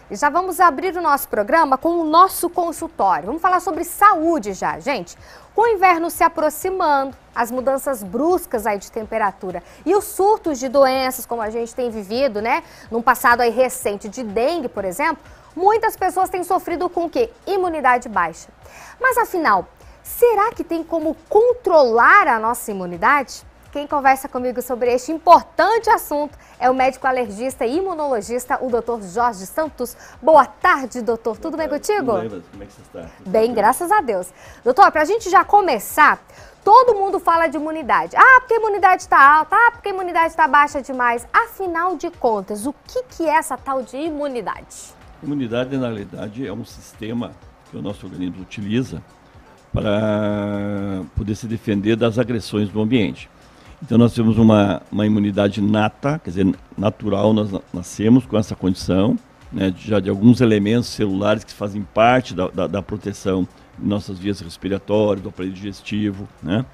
E já vamos abrir o nosso programa com o nosso consultório. Vamos falar sobre saúde já, gente. Com o inverno se aproximando, as mudanças bruscas aí de temperatura e os surtos de doenças, como a gente tem vivido, né? Num passado aí recente de dengue, por exemplo, muitas pessoas têm sofrido com o quê? Imunidade baixa. Mas afinal, será que tem como controlar a nossa imunidade? Quem conversa comigo sobre este importante assunto é o médico alergista e imunologista, o Dr. Jorge Santos. Boa tarde, doutor. Tudo bem contigo? Tudo bem, como é que você está? Bem, graças a Deus. Doutor, para a gente já começar, todo mundo fala de imunidade. Ah, porque a imunidade está alta, ah, porque a imunidade está baixa demais. Afinal de contas, o que é essa tal de imunidade? Imunidade, na realidade, é um sistema que o nosso organismo utiliza para poder se defender das agressões do ambiente. Então nós temos uma imunidade nata, quer dizer, natural, nós nascemos com essa condição, né, já de alguns elementos celulares que fazem parte da proteção de nossas vias respiratórias, do aparelho digestivo, né,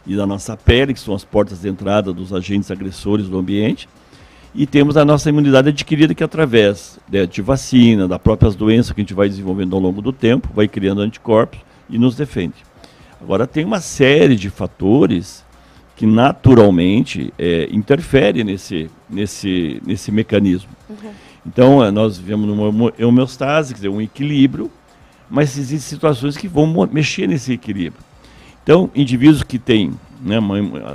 e da nossa pele, que são as portas de entrada dos agentes agressores do ambiente. E temos a nossa imunidade adquirida que através de vacina, das próprias doenças que a gente vai desenvolvendo ao longo do tempo, vai criando anticorpos e nos defende. Agora tem uma série de fatores que naturalmente interfere nesse mecanismo. Uhum. Então, nós vivemos numa homeostase, quer dizer, um equilíbrio, mas existem situações que vão mexer nesse equilíbrio. Então, indivíduos que têm, né,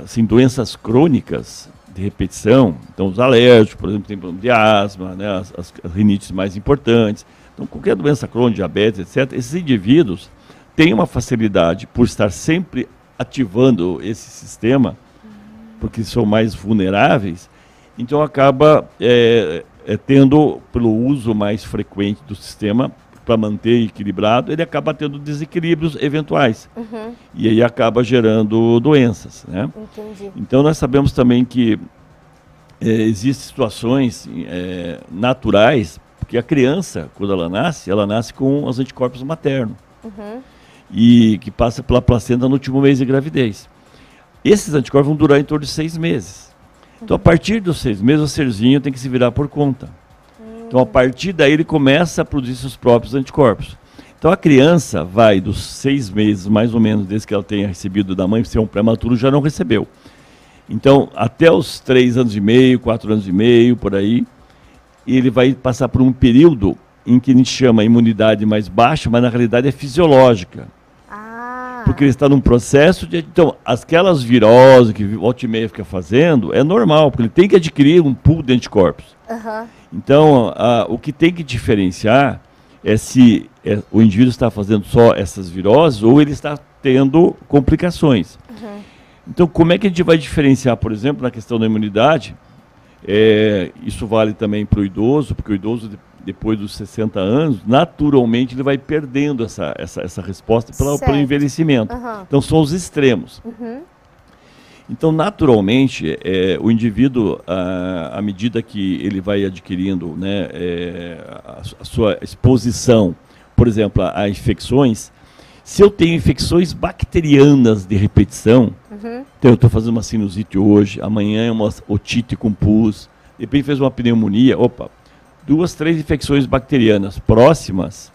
assim, doenças crônicas de repetição, então os alérgicos, por exemplo, tem problema de asma, né, as rinites mais importantes, então qualquer doença crônica, diabetes, etc., esses indivíduos têm uma facilidade por estar sempre ativando esse sistema, porque são mais vulneráveis, então acaba tendo, pelo uso mais frequente do sistema, para manter equilibrado, ele acaba tendo desequilíbrios eventuais. Uhum. E aí acaba gerando doenças, né? Entendi. Então nós sabemos também que existem situações naturais, porque a criança, quando ela nasce com os anticorpos maternos. Uhum. E que passa pela placenta no último mês de gravidez. Esses anticorpos vão durar em torno de 6 meses. Então, a partir dos 6 meses, o serzinho tem que se virar por conta. Então, a partir daí, ele começa a produzir seus próprios anticorpos. Então, a criança vai dos 6 meses, mais ou menos, desde que ela tenha recebido da mãe, se é um prematuro, já não recebeu. Então, até os 3 anos e meio, 4 anos e meio, por aí, ele vai passar por um período em que a gente chama imunidade mais baixa, mas na realidade é fisiológica. Porque ele está num processo de... Então, aquelas viroses que volta e meia fica fazendo, é normal, porque ele tem que adquirir um pool de anticorpos. Uhum. Então, o que tem que diferenciar é se o indivíduo está fazendo só essas viroses ou ele está tendo complicações. Uhum. Então, como é que a gente vai diferenciar, por exemplo, na questão da imunidade? Isso vale também para o idoso, porque o idoso, depois dos 60 anos, naturalmente ele vai perdendo essa resposta pelo envelhecimento. Uhum. Então são os extremos. Uhum. Então, naturalmente, o indivíduo, à medida que ele vai adquirindo, né, a sua exposição, por exemplo, a infecções, se eu tenho infecções bacterianas de repetição, uhum, então eu estou fazendo uma sinusite hoje, amanhã é uma otite com pus, de repente fez uma pneumonia, 2, 3 infecções bacterianas próximas,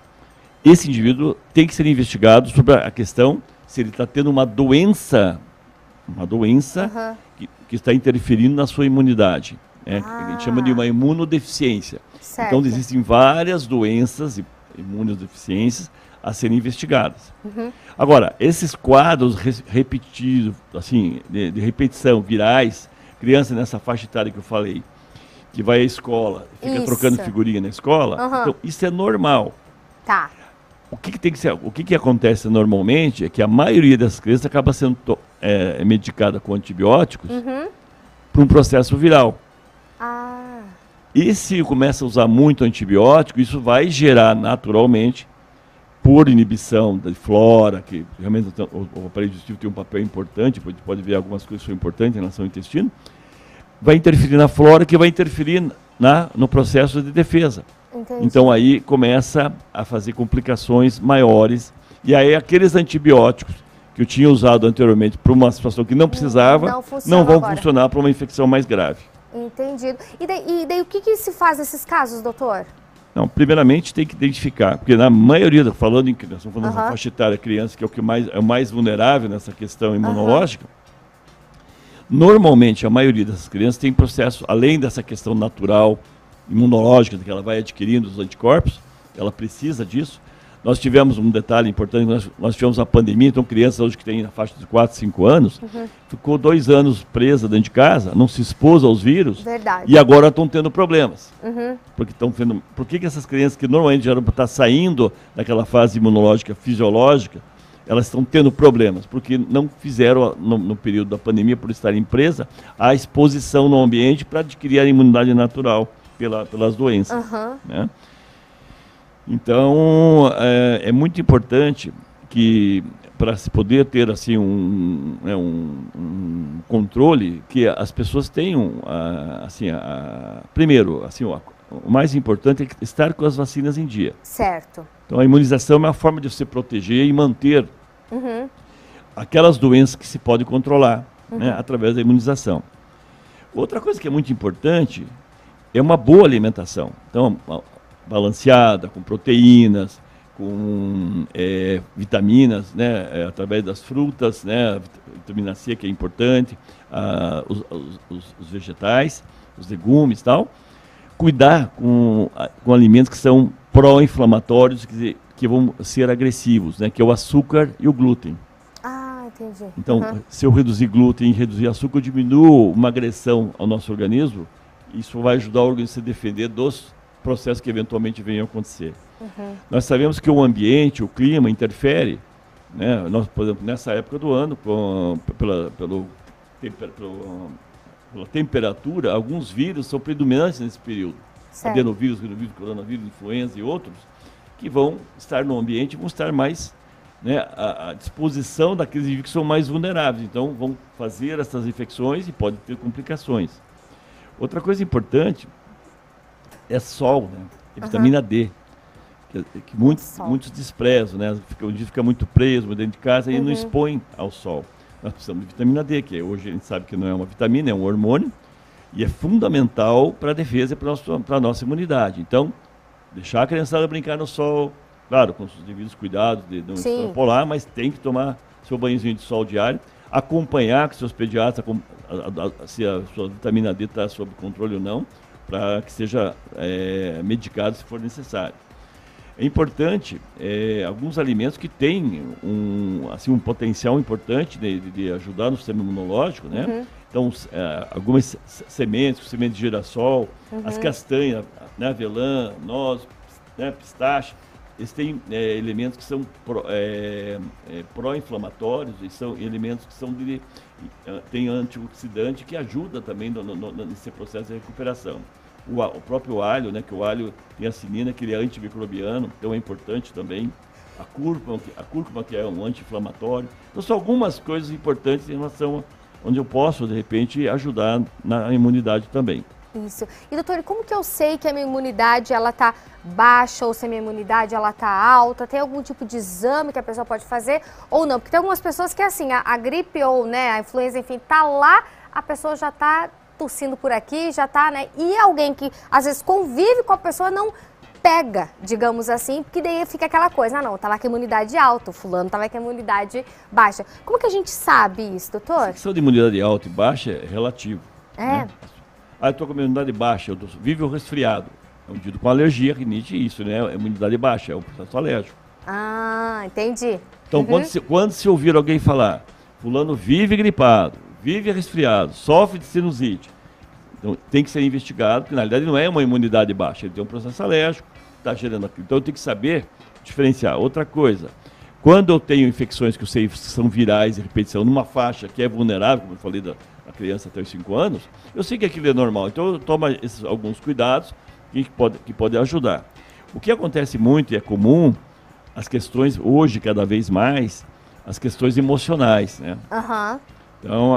esse indivíduo tem que ser investigado sobre a questão se ele está tendo uma doença uhum, que está interferindo na sua imunidade. Que a gente chama de uma imunodeficiência. Certo. Então existem várias doenças, imunodeficiências, a serem investigadas. Uhum. Agora, esses quadros repetidos, assim, de repetição, virais, criança nessa faixa etária que eu falei, que vai à escola, fica trocando figurinha na escola, uhum, então isso é normal. Tá. O que acontece normalmente é que a maioria das crianças acaba sendo medicada com antibióticos, uhum, para um processo viral. E se começa a usar muito antibiótico, isso vai gerar naturalmente, por inibição da flora, que realmente o aparelho digestivo tem um papel importante, pode ver algumas coisas que são importantes em relação ao intestino, vai interferir na flora, que vai interferir no processo de defesa. Entendi. Então aí começa a fazer complicações maiores, e aí aqueles antibióticos que eu tinha usado anteriormente para uma situação que não precisava, não vão funcionar para uma infecção mais grave. Entendido. E daí o que se faz nesses casos, doutor? Não, primeiramente tem que identificar, porque na maioria, falando em criança, falando da faixa etária criança, que é o mais vulnerável nessa questão imunológica, normalmente a maioria dessas crianças tem processo, além dessa questão natural, imunológica, que ela vai adquirindo os anticorpos, ela precisa disso. Nós tivemos um detalhe importante, nós tivemos a pandemia, então crianças hoje que têm na faixa de 4, 5 anos, ficou 2 anos presa dentro de casa, não se expôs aos vírus, e agora estão tendo problemas. Porque estão vendo, por que essas crianças que normalmente já eram para estar saindo daquela fase imunológica fisiológica, elas estão tendo problemas? Porque não fizeram, no período da pandemia, por estarem presa, a exposição no ambiente para adquirir a imunidade natural pelas doenças. Né? Então, é muito importante que, para se poder ter assim, um controle, que as pessoas tenham, primeiro, assim, o mais importante é estar com as vacinas em dia. Certo. Então, a imunização é uma forma de se proteger e manter aquelas doenças que se pode controlar, né, através da imunização. Outra coisa que é muito importante é uma boa alimentação. Então, balanceada, com proteínas, com vitaminas, né, através das frutas, né, vitamina C, que é importante, os vegetais, os legumes e tal. Cuidar com alimentos que são pró-inflamatórios, que vão ser agressivos, né, que é o açúcar e o glúten. Ah, entendi. Então, se eu reduzir glúten e reduzir açúcar, eu diminuo uma agressão ao nosso organismo. Isso vai ajudar o organismo a se defender dos processos que eventualmente venham a acontecer. Nós sabemos que o ambiente, o clima interfere, né? Nós, por exemplo, nessa época do ano, pela temperatura, alguns vírus são predominantes nesse período. Adenovírus, rinovírus, coronavírus, influenza e outros, que vão estar no ambiente e vão estar mais, né, à disposição daqueles vírus que são mais vulneráveis. Então, vão fazer essas infecções e podem ter complicações. Outra coisa importante é sol, né? É vitamina D, que muitos desprezam, né? Um dia fica muito preso dentro de casa e não expõe ao sol. Nós precisamos de vitamina D, que hoje a gente sabe que não é uma vitamina, é um hormônio, e é fundamental para a defesa e para a nossa imunidade. Então, deixar a criançada brincar no sol, claro, com os devidos cuidados de não extrapolar, mas tem que tomar seu banhozinho de sol diário, acompanhar com seus pediatras se a sua vitamina D está sob controle ou não, para que seja medicado se for necessário. É importante alguns alimentos que têm um potencial importante de ajudar no sistema imunológico, né? Então, algumas sementes de girassol, as castanhas, né, avelã, noz, né, pistache, eles têm elementos que são pró-inflamatórios e são elementos que têm antioxidante que ajuda também nesse processo de recuperação. O próprio alho, né, que o alho tem a cinina, que ele é antimicrobiano, então é importante também. A cúrcuma, que é um anti-inflamatório. Então, são algumas coisas importantes em relação a onde eu posso, de repente, ajudar na imunidade também. Isso. E, doutor, como que eu sei que a minha imunidade está baixa ou se a minha imunidade está alta? Tem algum tipo de exame que a pessoa pode fazer ou não? Porque tem algumas pessoas que, assim, a gripe ou, né, a influenza, enfim, está lá, a pessoa já está tossindo por aqui, já está, né? E alguém que, às vezes, convive com a pessoa não pega, digamos assim, porque daí fica aquela coisa, não, tá lá com a imunidade alta, o fulano tá lá com a imunidade baixa. Como que a gente sabe isso, doutor? A questão de imunidade alta e baixa é relativo. Né? Eu estou com a imunidade baixa, eu vive o resfriado. É um dito com alergia, rinite, isso, né? É imunidade baixa, é o processo alérgico. Ah, entendi. Então, quando se ouvir alguém falar, fulano vive gripado, vive resfriado, sofre de sinusite, então tem que ser investigado, porque na realidade não é uma imunidade baixa, ele tem um processo alérgico, está gerando aquilo. Então eu tenho que saber diferenciar. Outra coisa, quando eu tenho infecções que eu sei que são virais de repetição numa faixa que é vulnerável, como eu falei da criança até os 5 anos, eu sei que aquilo é normal. Então eu tomo alguns cuidados que podem ajudar. O que acontece muito e é comum, as questões hoje cada vez mais, as questões emocionais, né? Então,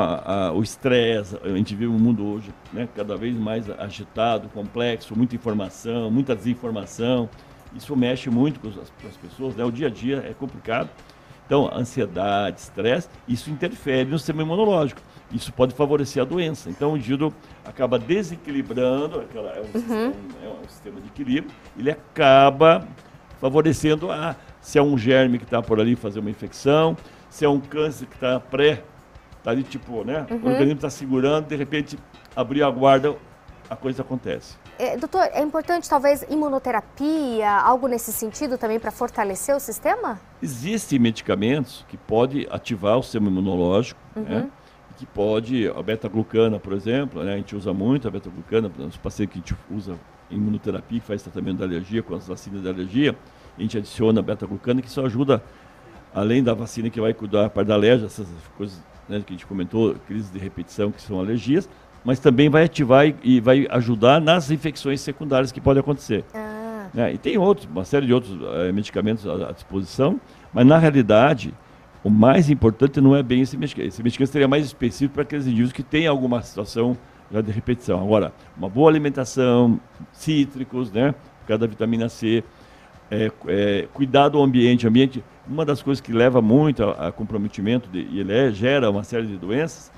o estresse, a gente vive um mundo hoje, né, cada vez mais agitado, complexo, muita informação, muita desinformação. Isso mexe muito com as pessoas, né? O dia a dia é complicado. Então, ansiedade, estresse, isso interfere no sistema imunológico. Isso pode favorecer a doença. Então, o indivíduo acaba desequilibrando, é um sistema de equilíbrio, ele acaba favorecendo se é um germe que está por ali fazer uma infecção, se é um câncer que está está ali tipo, né? O organismo está segurando, de repente, abrir a guarda, a coisa acontece. Doutor, é importante talvez imunoterapia, algo nesse sentido também para fortalecer o sistema? Existem medicamentos que podem ativar o sistema imunológico, né? Que pode, a beta-glucana, por exemplo, né? A gente usa muito a beta-glucana, nos pacientes que a gente usa em imunoterapia, que faz tratamento da alergia, com as vacinas de alergia, a gente adiciona a beta-glucana, que só ajuda, além da vacina que vai cuidar a parte da alergia, essas coisas, né, que a gente comentou, crises de repetição, que são alergias, mas também vai ativar e vai ajudar nas infecções secundárias que podem acontecer. E tem uma série de outros medicamentos à disposição, mas na realidade, o mais importante não é bem esse medicamento. Esse medicamento seria mais específico para aqueles indivíduos que têm alguma situação já de repetição. Agora, uma boa alimentação, cítricos, né, por causa da vitamina C, cuidar do ambiente. Uma das coisas que leva muito a comprometimento e ele gera uma série de doenças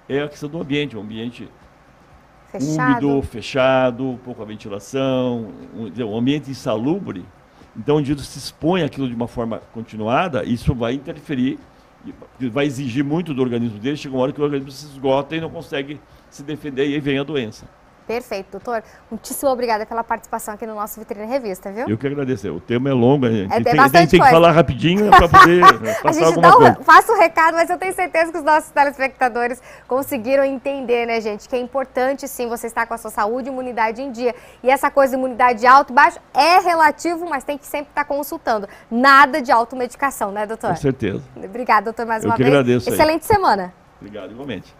é a questão do ambiente, um ambiente úmido, fechado, pouca ventilação, um ambiente insalubre. Então, o indivíduo se expõe àquilo de uma forma continuada, isso vai interferir, vai exigir muito do organismo dele, chega uma hora que o organismo se esgota e não consegue se defender, e aí vem a doença. Perfeito, doutor. Muitíssimo obrigada pela participação aqui no nosso Vitrine Revista, viu? Eu que agradeço. O tema é longo, a gente tem que falar rapidinho para poder passar alguma coisa. Passa o recado, mas eu tenho certeza que os nossos telespectadores conseguiram entender, né, gente? Que é importante, sim, você estar com a sua saúde e imunidade em dia. E essa coisa de imunidade alta e baixa é relativo, mas tem que sempre estar consultando. Nada de automedicação, né, doutor? Com certeza. Obrigada, doutor, mais uma vez. Eu que agradeço. Excelente semana. Obrigado, igualmente.